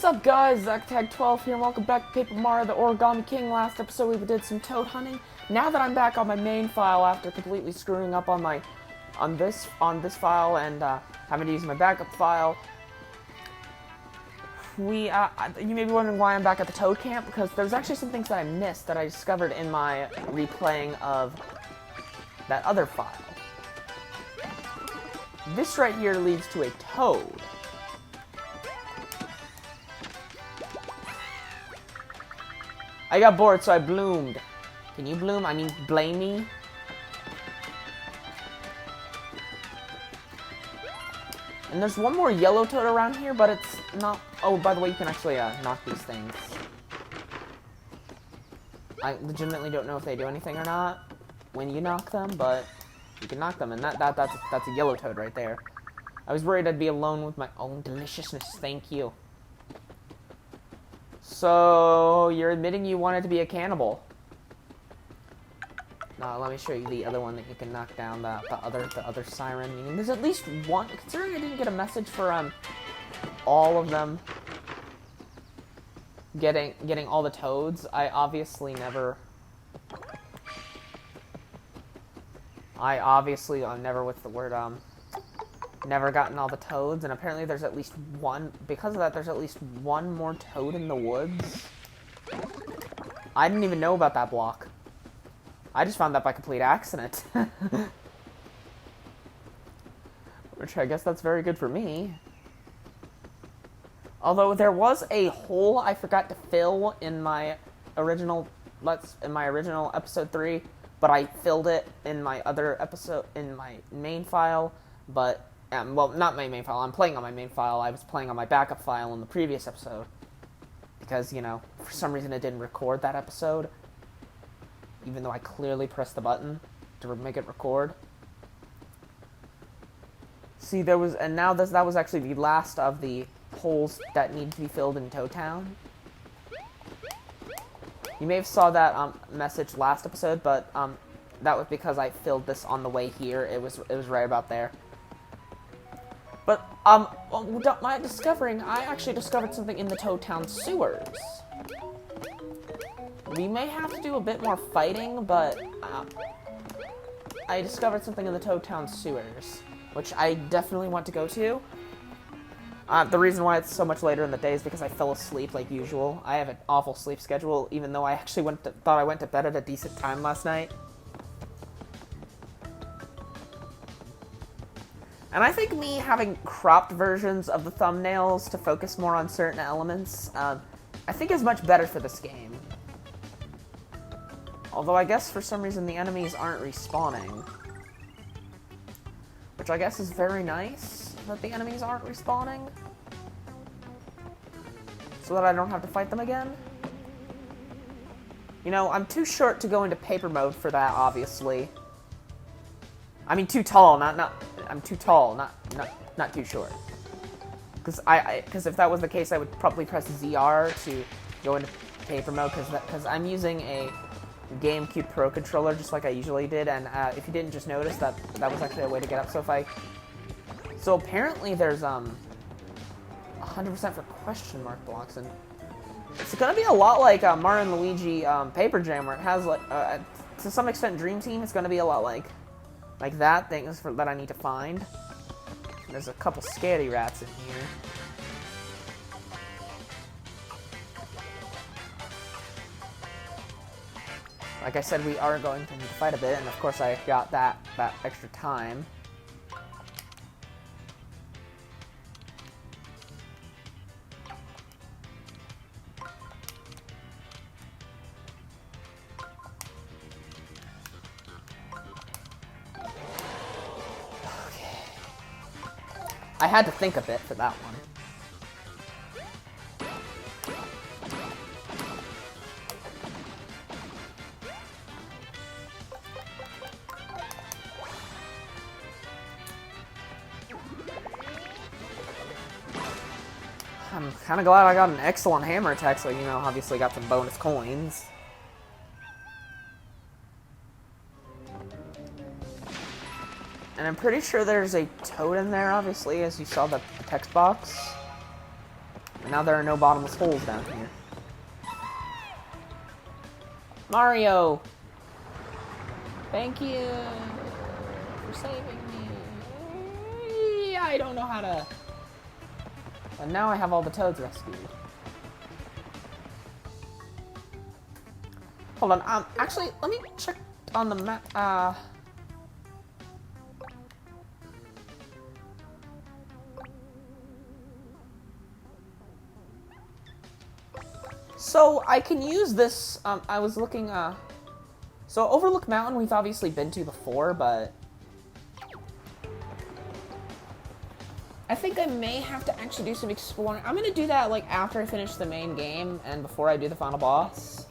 up, guys? ZachTag12 here, and welcome back to Paper Mario the Origami King. Last episode we did some toad hunting. Now that I'm back on my main file after completely screwing up on my this file and having to use my backup file, you may be wondering why I'm back at the Toad Camp, because there's actually some things that I missed that I discovered in my replaying of that other file. This right here leads to a toad. I got bored, so I bloomed. Can you bloom? I mean, blame me? And there's one more yellow toad around here, but it's not... Oh, by the way, you can actually knock these things. I legitimately don't know if they do anything or not when you knock them, but you can knock them, and that's a yellow toad right there. I was worried I'd be alone with my own deliciousness. Thank you. So, you're admitting you wanted to be a cannibal. Now, let me show you the other one that you can knock down, the other siren. Meaning there's at least one, considering I didn't get a message for, all of them getting all the toads, I obviously never, what's the word, never gotten all the toads, and apparently there's at least one, because of that, there's at least one more toad in the woods. I didn't even know about that block. I just found that by complete accident. Which I guess that's very good for me. Although there was a hole I forgot to fill in my original episode 3, but I filled it in my other episode, in my main file, but well, not my main file. I'm playing on my main file. I was playing on my backup file in the previous episode. Because, you know, for some reason it didn't record that episode. Even though I clearly pressed the button to make it record. See, that was actually the last of the holes that need to be filled in Toad Town. You may have saw that message last episode, but that was because I filled this on the way here. It was right about there. But, I actually discovered something in the Toad Town sewers. We may have to do a bit more fighting, but, I discovered something in the Toad Town sewers, which I definitely want to go to. The reason why it's so much later in the day is because I fell asleep like usual. I have an awful sleep schedule, even though I actually thought I went to bed at a decent time last night. And I think me having cropped versions of the thumbnails to focus more on certain elements, I think is much better for this game. Although I guess for some reason the enemies aren't respawning. Which I guess is very nice, that the enemies aren't respawning. So that I don't have to fight them again. You know, I'm too short to go into paper mode for that, obviously. I mean, too tall, I'm too tall, not too short. Because if that was the case, I would probably press ZR to go into paper mode, because I'm using a GameCube Pro controller, just like I usually did, and if you didn't just notice, that was actually a way to get up. So apparently there's 100% for question mark blocks, and it's gonna be a lot like Mario and Luigi Paper Jam, where it has like to some extent Dream Team. It's gonna be a lot like that, things that I need to find. And there's a couple scary rats in here. Like I said, we are going to need to fight a bit, and of course I got that extra time. I had to think a bit for that one. I'm kind of glad I got an excellent hammer attack, so, you know, obviously got some bonus coins. And I'm pretty sure there's a toad in there, obviously, as you saw the text box. And now there are no bottomless holes down here. Mario! Thank you for saving me. I don't know how to... And now I have all the toads rescued. Hold on, actually, let me check on the map, So, I can use this, I was looking, so Overlook Mountain we've obviously been to before, but... I think I may have to actually do some exploring. I'm gonna do that, like, after I finish the main game and before I do the final boss.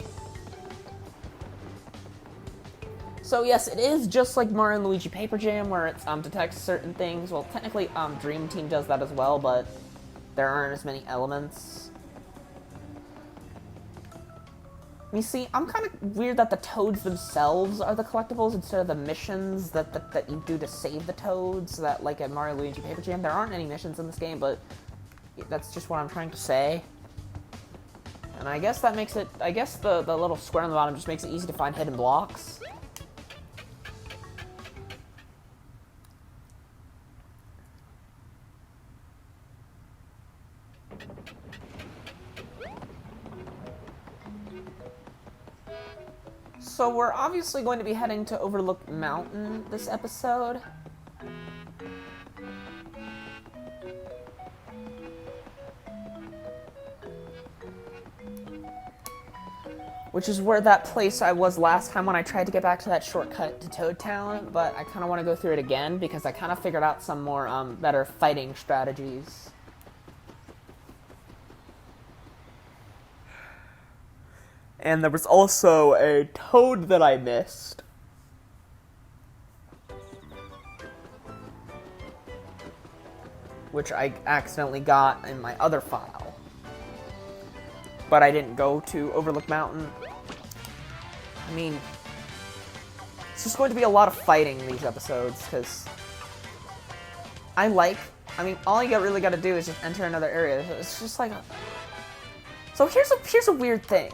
So yes, it is just like Mario and Luigi Paper Jam, where it detects certain things. Well, technically, Dream Team does that as well, but there aren't as many elements. You see, I'm kind of weird that the toads themselves are the collectibles instead of the missions that you do to save the toads. That, like at Mario Luigi Paper Jam, there aren't any missions in this game, but that's just what I'm trying to say. And I guess that makes it, I guess the little square on the bottom just makes it easy to find hidden blocks. So we're obviously going to be heading to Overlook Mountain this episode. Which is where that place I was last time when I tried to get back to that shortcut to Toad Town, but I kind of want to go through it again because I kind of figured out some more better fighting strategies. And there was also a toad that I missed. Which I accidentally got in my other file. But I didn't go to Overlook Mountain. I mean, it's just going to be a lot of fighting in these episodes, because I mean, all you really got to do is just enter another area. It's just like... So here's a weird thing.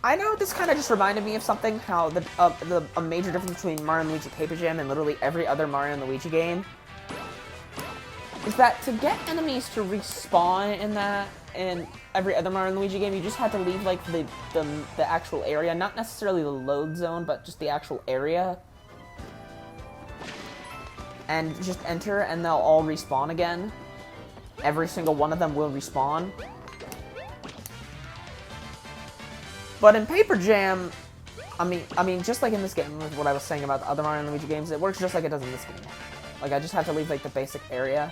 I know this kind of just reminded me of something, how a major difference between Mario and Luigi Paper Jam and literally every other Mario and Luigi game is that to get enemies to respawn in every other Mario and Luigi game, you just had to leave like the actual area, not necessarily the load zone, but just the actual area, and just enter, and they'll all respawn again. Every single one of them will respawn. But in Paper Jam, I mean, just like in this game, with what I was saying about the other Mario and Luigi games, it works just like it does in this game. Like, I just have to leave, like, the basic area.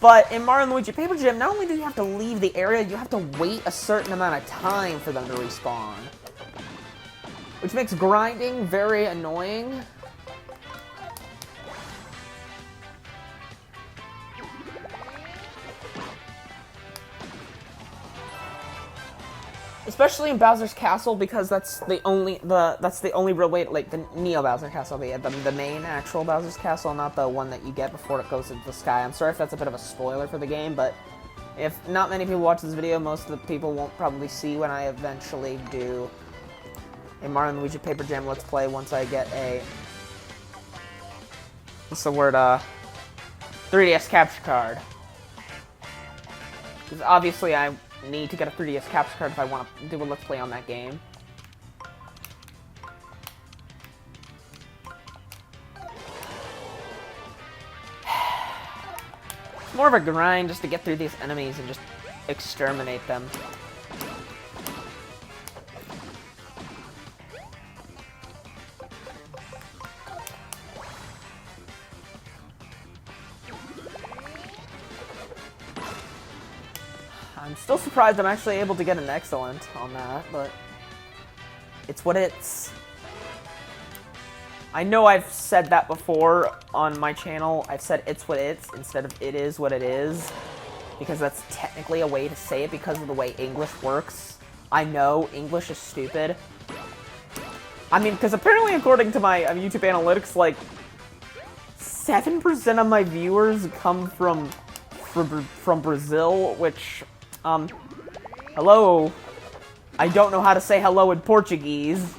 But in Mario and Luigi Paper Jam, not only do you have to leave the area, you have to wait a certain amount of time for them to respawn. Which makes grinding very annoying. Especially in Bowser's Castle, because that's the only real way, like the Neo Bowser Castle, the main actual Bowser's Castle, not the one that you get before it goes into the sky. I'm sorry if that's a bit of a spoiler for the game, but if not many people watch this video, most of the people won't probably see when I eventually do a Mario and Luigi Paper Jam Let's Play once I get a, what's the word, 3DS capture card. Because obviously I need to get a 3DS capture card if I want to do a Let's Play on that game. It's more of a grind just to get through these enemies and just exterminate them. I'm still surprised I'm actually able to get an excellent on that, but it's what it's. I know I've said that before on my channel. I've said it's what it's instead of it is what it is. Because that's technically a way to say it because of the way English works. I know, English is stupid. I mean, because apparently according to my YouTube analytics, like, 7% of my viewers come from Brazil, which, hello. I don't know how to say hello in Portuguese.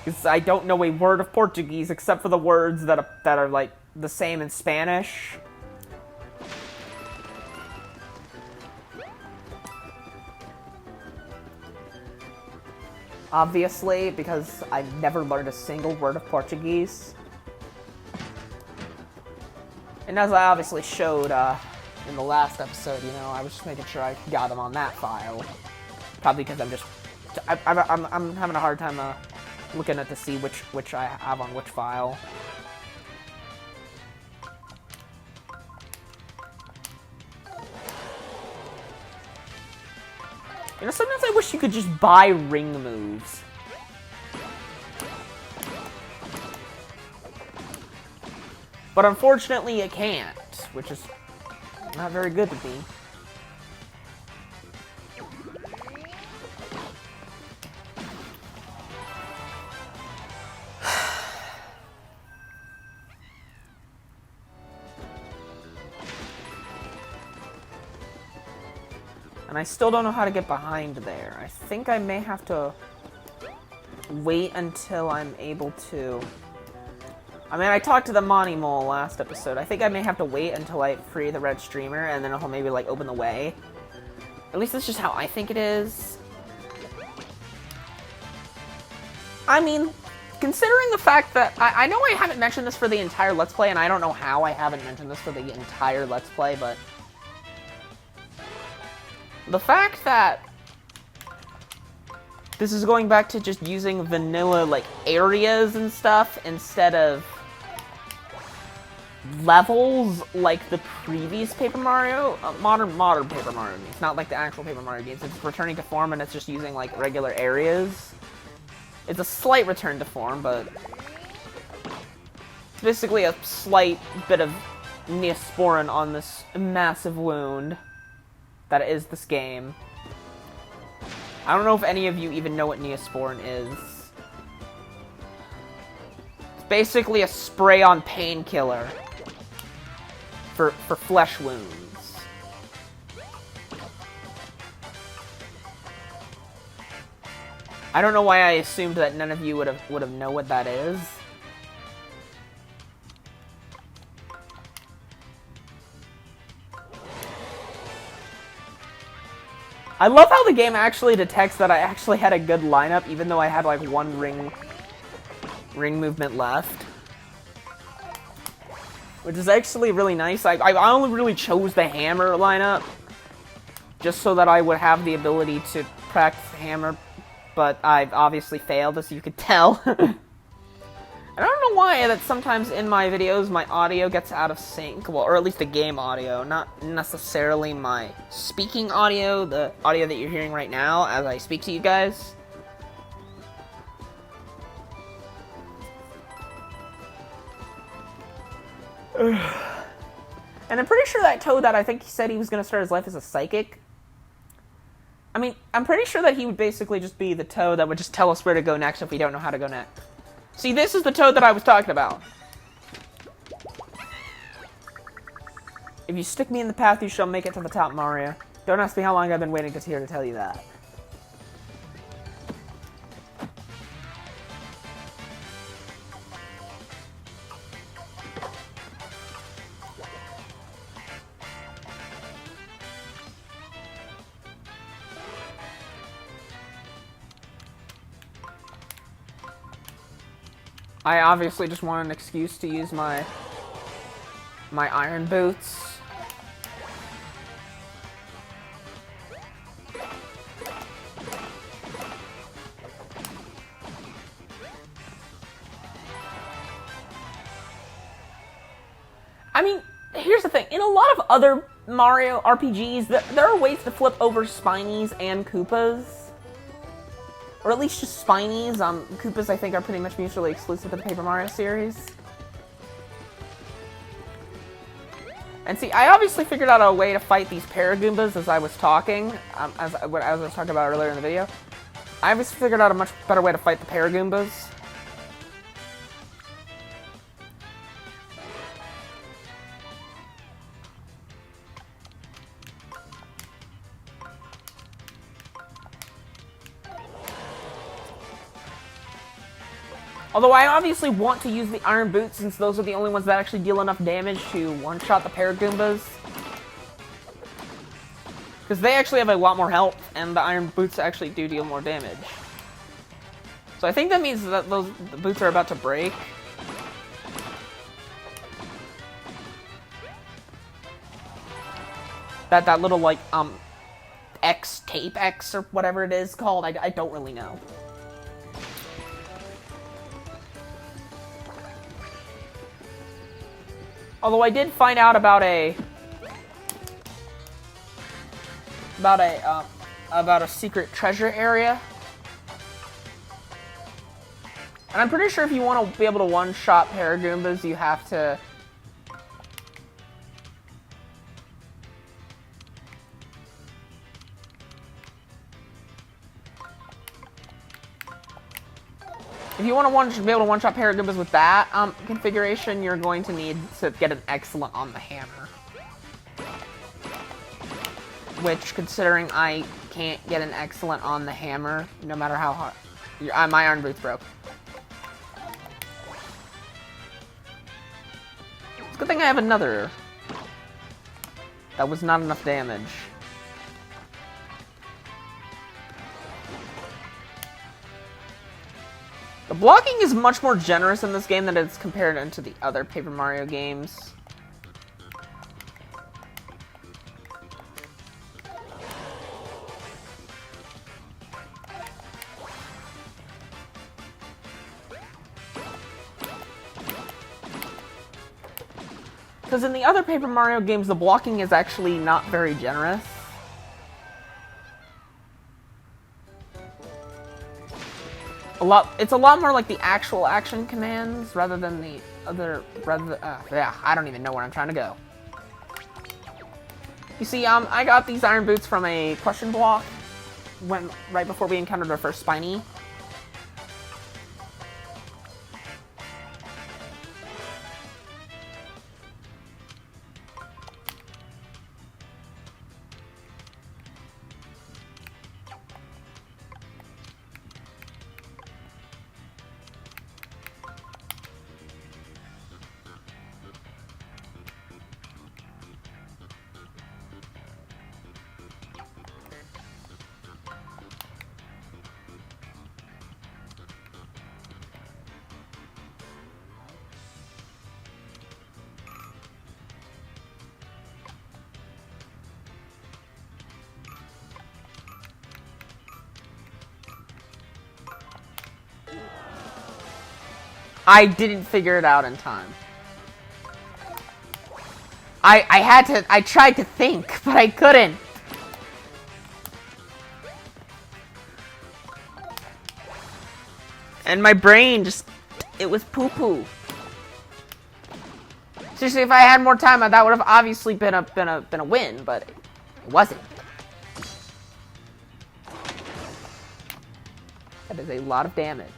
Because I don't know a word of Portuguese except for the words that are like, the same in Spanish. Obviously, because I've never learned a single word of Portuguese. And as I obviously showed in the last episode, you know, I was just making sure I got them on that file. Probably because I'm having a hard time looking at to see which I have on which file. You know, sometimes I wish you could just buy ring moves. But unfortunately, you can't, which is not very good to me. And I still don't know how to get behind there. I think I may have to wait until I'm able to... I mean, I talked to the Monty Mole last episode. I think I may have to wait until I free the red streamer, and then he'll maybe, like, open the way. At least that's just how I think it is. I mean, considering the fact that... I know I haven't mentioned this for the entire Let's Play, and I don't know how I haven't mentioned this for the entire Let's Play, but... the fact that this is going back to just using vanilla, like, areas and stuff instead of levels like the previous Paper Mario, modern Paper Mario games. Not like the actual Paper Mario games. It's returning to form and it's just using, like, regular areas. It's a slight return to form, but it's basically a slight bit of Neosporin on this massive wound that is this game. I don't know if any of you even know what Neosporin is. It's basically a spray-on painkiller for flesh wounds. I don't know why I assumed that none of you would have known what that is. I love how the game actually detects that I actually had a good lineup, even though I had like one ring movement left. Which is actually really nice. I only really chose the hammer lineup just so that I would have the ability to practice the hammer, but I've obviously failed, as you could tell. I don't know why that sometimes in my videos my audio gets out of sync, well, or at least the game audio, not necessarily my speaking audio, the audio that you're hearing right now as I speak to you guys. And I'm pretty sure that Toad, that I think he said he was going to start his life as a psychic. I mean, I'm pretty sure that he would basically just be the Toad that would just tell us where to go next if we don't know how to go next. See, this is the Toad that I was talking about. If you stick me in the path, you shall make it to the top, Mario. Don't ask me how long I've been waiting here to tell you that. I obviously just want an excuse to use my iron boots. I mean, here's the thing. In a lot of other Mario RPGs, there are ways to flip over Spinies and Koopas. Or at least just Spinies. Koopas, I think, are pretty much mutually exclusive to the Paper Mario series. And see, I obviously figured out a way to fight these Paragoombas as I was talking, as I was talking about earlier in the video. I obviously figured out a much better way to fight the Paragoombas. Although I obviously want to use the Iron Boots since those are the only ones that actually deal enough damage to one-shot the Paragoombas. Because they actually have a lot more health, and the Iron Boots actually do deal more damage. So I think that means that the boots are about to break. That little, like, X, tape X, or whatever it is called, I don't really know. Although I did find out about a secret treasure area. And I'm pretty sure if you want to be able to one-shot Paragoombas, you have to... If you want to be able to one-shot Paragoombas with that configuration, you're going to need to get an excellent on the hammer. Which, considering I can't get an excellent on the hammer, no matter how hard... my Iron Boots broke. It's a good thing I have another. That was not enough damage. The blocking is much more generous in this game than it's compared to the other Paper Mario games. Because in the other Paper Mario games, the blocking is actually not very generous. It's a lot more like the actual action commands rather than the other, yeah, I don't even know where I'm trying to go. You see, I got these Iron Boots from a question block right before we encountered our first Spiny. I didn't figure it out in time. I tried to think, but I couldn't. And my brain just, it was poo-poo. Seriously, if I had more time, that would have obviously been a win, but it wasn't. That is a lot of damage.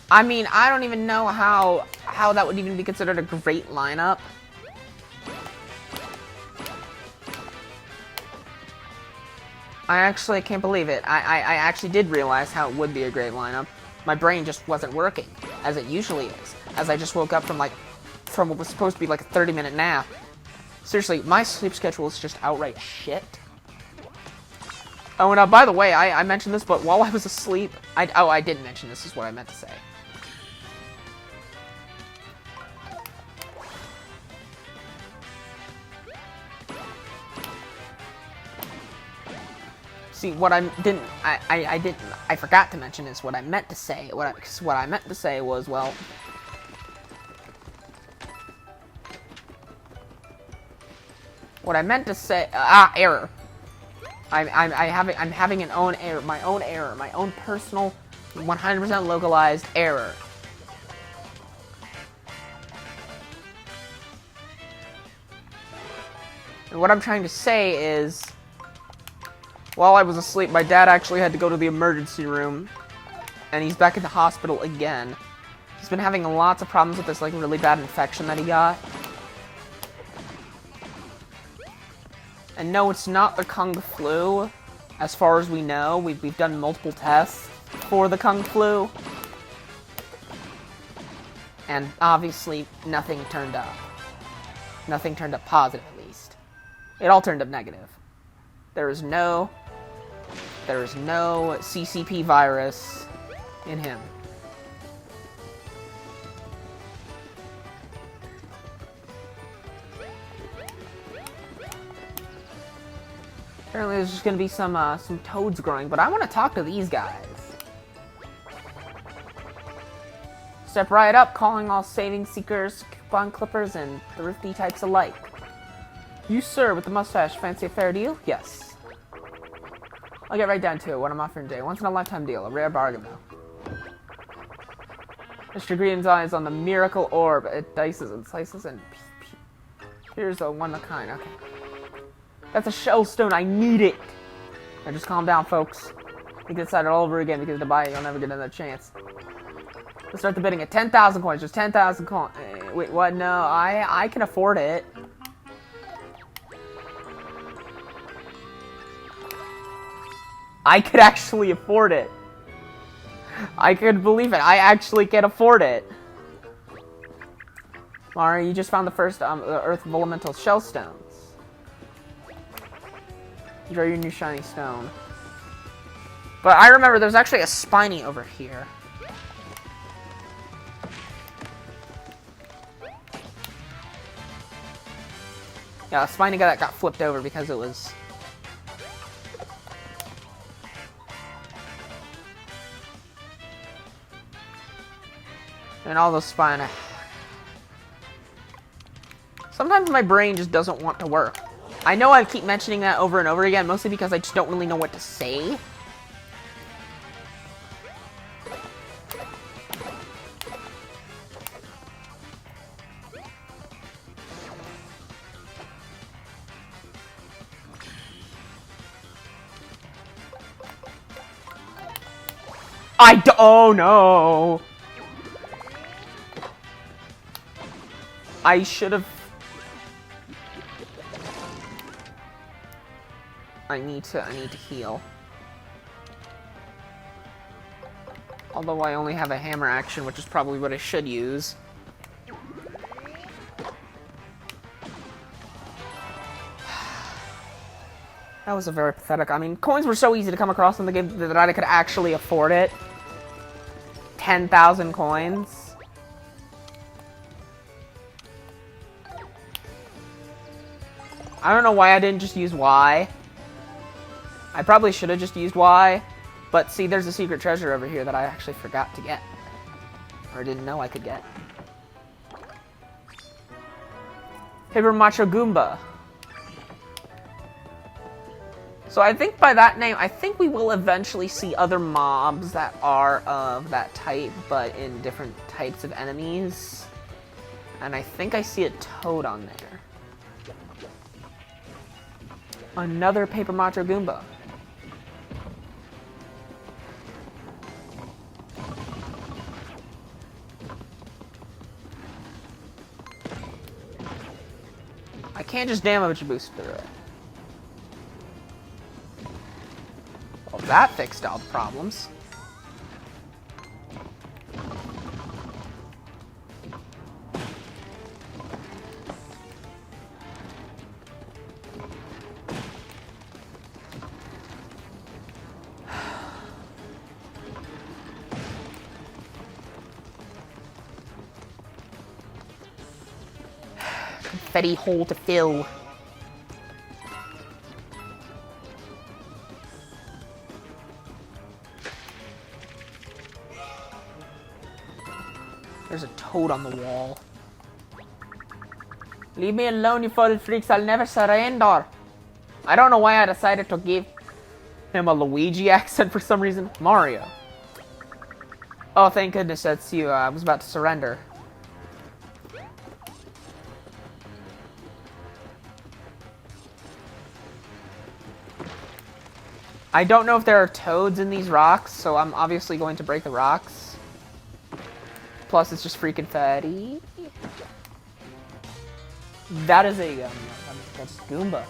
I mean, I don't even know how that would even be considered a great lineup. I can't believe it. I actually did realize how it would be a great lineup. My brain just wasn't working, as it usually is. As I just woke up from what was supposed to be like a 30-minute nap. Seriously, my sleep schedule is just outright shit. Oh, and by the way, I mentioned this, but while I was asleep, I didn't mention this, is what I meant to say. See, what I forgot to mention is what I meant to say. What I meant to say was, well, What I meant to say, error. I'm having an own error, my own personal, 100% localized error. And what I'm trying to say is, while I was asleep, my dad actually had to go to the emergency room, and he's back in the hospital again. He's been having lots of problems with this, like, really bad infection that he got. And no, it's not the Kung Flu. As far as we know, we've done multiple tests for the Kung Flu. And obviously, nothing turned up. Nothing turned up positive, at least. It all turned up negative. There is no CCP virus in him. Apparently there's just gonna be some toads growing, but I want to talk to these guys. Step right up, calling all saving seekers, coupon clippers, and thrifty types alike. You, sir, with the mustache, fancy a fair deal? Yes. I'll get right down to it. What I'm offering today. Once in a lifetime deal. A rare bargain, though. Mr. Green's eyes on the miracle orb. It dices and slices and... Here's a one of a kind. Okay. That's a shell stone. I need it. Now just calm down, folks. You can decide it all over again because to buy it, you'll never get another chance. Let's start the bidding at 10,000 coins. Just 10,000 coins. Wait, what? No, I can afford it. I could actually afford it. I could believe it. I actually can afford it. Mara, you just found the first Earth Elemental Shell Stones. Enjoy your new shiny stone. But I remember there's actually a spiny over here. Yeah, a spiny guy that got flipped over because it was... And all those spine. Sometimes my brain just doesn't want to work. I know I keep mentioning that over and over again, mostly because I just don't really know what to say. Oh no! I should have... I need to heal. Although I only have a hammer action, which is probably what I should use. That was a very pathetic... I mean, coins were so easy to come across in the game that I could actually afford it. 10,000 coins. I don't know why I didn't just use Y. I probably should have just used Y. But see, there's a secret treasure over here that I actually forgot to get. Or didn't know I could get. Paper Macho Goomba. So I think by that name, I think we will eventually see other mobs that are of that type, but in different types of enemies. And I think I see a toad on there. Another Paper Macho Goomba. I can't just damage boost through it. Well, that fixed all the problems. Confetti hole to fill. There's a toad on the wall. Leave me alone, you foul freaks. I'll never surrender. I don't know why I decided to give him a Luigi accent for some reason. Mario. Oh, thank goodness that's you. I was about to surrender. I don't know if there are toads in these rocks, so I'm obviously going to break the rocks. Plus, it's just freaking fatty. That is that's Goomba.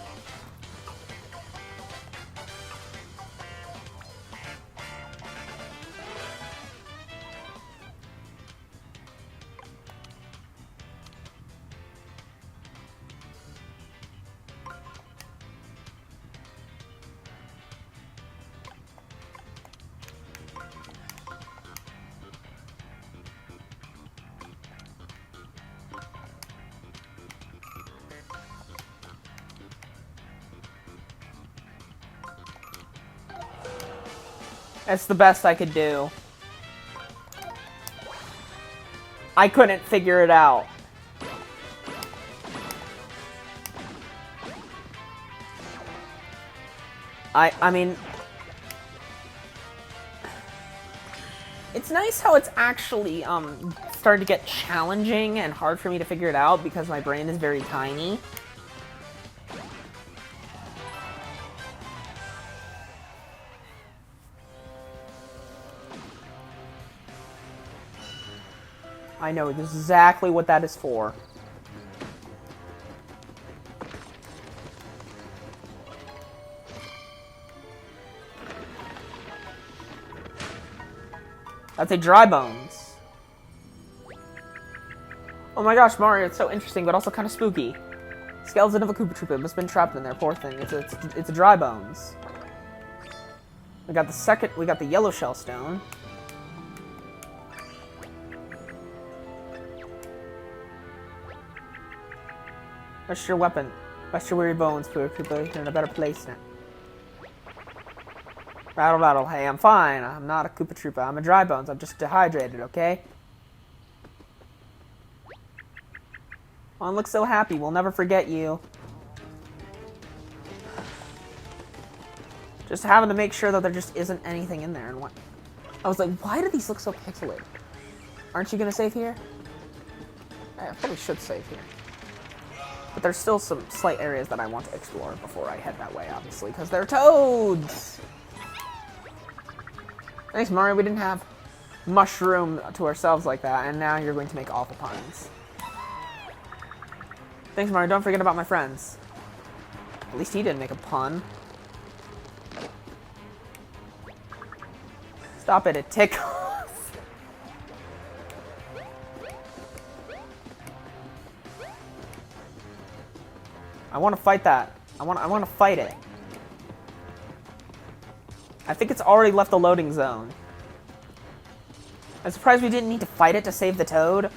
That's the best I could do. I couldn't figure it out. I mean, it's nice how it's actually starting to get challenging and hard for me to figure it out because my brain is very tiny. I know exactly what that is for. That's a dry bones. Oh my gosh, Mario, it's so interesting, but also kind of spooky. Skeleton of a Koopa Troopa must have been trapped in there, poor thing. It's a dry bones. We got the yellow shell stone. Rest your weapon. Rest your weary bones, poor Koopa. You're in a better place now. Rattle, rattle. Hey, I'm fine. I'm not a Koopa Troopa. I'm a dry bones. I'm just dehydrated, okay? Oh, look so happy. We'll never forget you. Just having to make sure that there just isn't anything in there. And what? I was like, why do these look so pixelated? Aren't you gonna save here? I probably should save here. But there's still some slight areas that I want to explore before I head that way, obviously, because they're toads! Thanks, Mario, we didn't have mushroom to ourselves like that, and now you're going to make awful puns. Thanks, Mario, don't forget about my friends. At least he didn't make a pun. Stop it, it tickles. I want to fight that. I want to fight it. I think it's already left the loading zone. I'm surprised we didn't need to fight it to save the toad.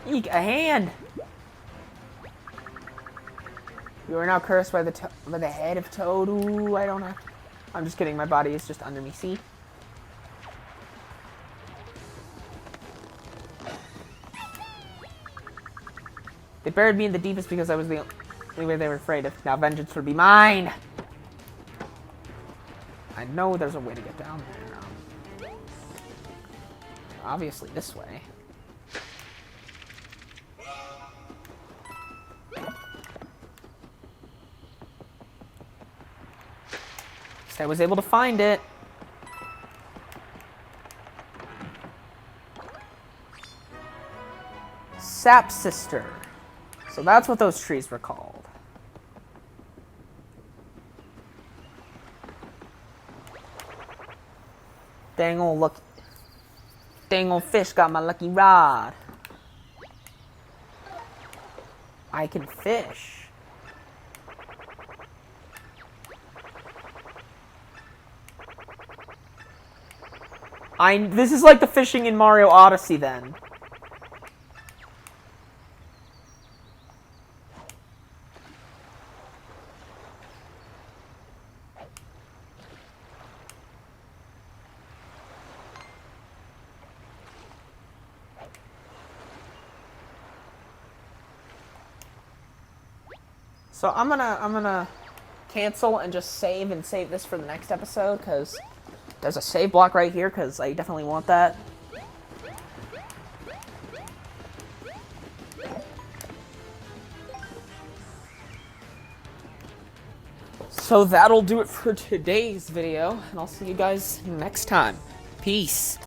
Eek, a hand! You are now cursed by the head of Toad. Ooh, I don't know. I'm just kidding, my body is just under me, see? They buried me in the deepest because I was the only way they were afraid of. Now vengeance will be mine! I know there's a way to get down there. Obviously this way. I was able to find it. Sap Sister. So that's what those trees were called. Dang old fish got my lucky rod. I can fish. This is like the fishing in Mario Odyssey, then. So I'm gonna cancel and just save this for the next episode, because there's a save block right here, because I definitely want that. So that'll do it for today's video, and I'll see you guys next time. Peace.